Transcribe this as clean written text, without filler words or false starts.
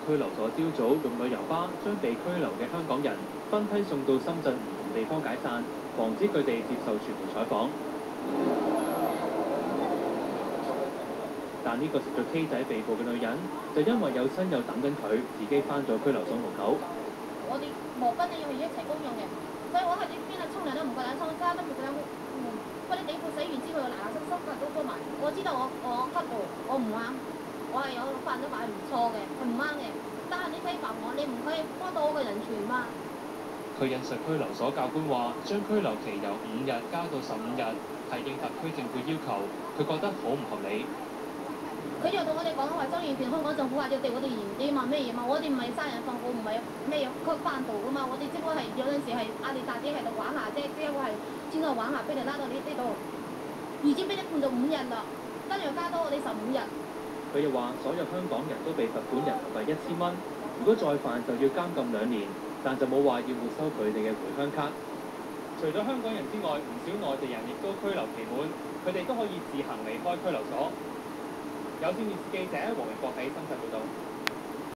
拘留所朝早用旅遊巴將被拘留嘅香港人分批送到深圳唔同地方解散，防止佢哋接受傳媒採訪。但呢個食咗 K 仔被捕嘅女人，就因為有親友等緊佢，自己翻咗拘留所門口。我哋毛巾要一齊公用嘅，所以我喺呢邊啊沖涼都唔夠膽沖，衫都唔夠膽換。嗰啲底褲洗完之後，嗱嗱聲濕都拖埋。我知道我黑暴，我唔啱，我係有犯咗法係唔錯嘅，係唔啱嘅。但係你可以罰我，你唔可以幫到我嘅人權嘛？佢引述拘留所教官話，將拘留期由5日加到15日，係應特區政府要求，佢覺得好唔合理。佢又同我哋講話周年權，香港政府話要對我哋嚴啲嘛咩嘢嘛？我哋唔係殺人放火，唔係咩佢販毒噶嘛，我哋只不過係有陣時係壓力大啲喺度玩下啫，只不過係專登玩下，俾你拉到呢度，已經俾你判到5日啦，跟住加多我哋15日。佢又話，所有香港人都被罰款人民幣1000蚊，如果再犯就要監禁2年，但就冇話要沒收佢哋嘅回鄉卡。除咗香港人之外，唔少內地人亦都拘留期滿，佢哋都可以自行離開拘留所。有線電視記者黃榮國喺深圳報道。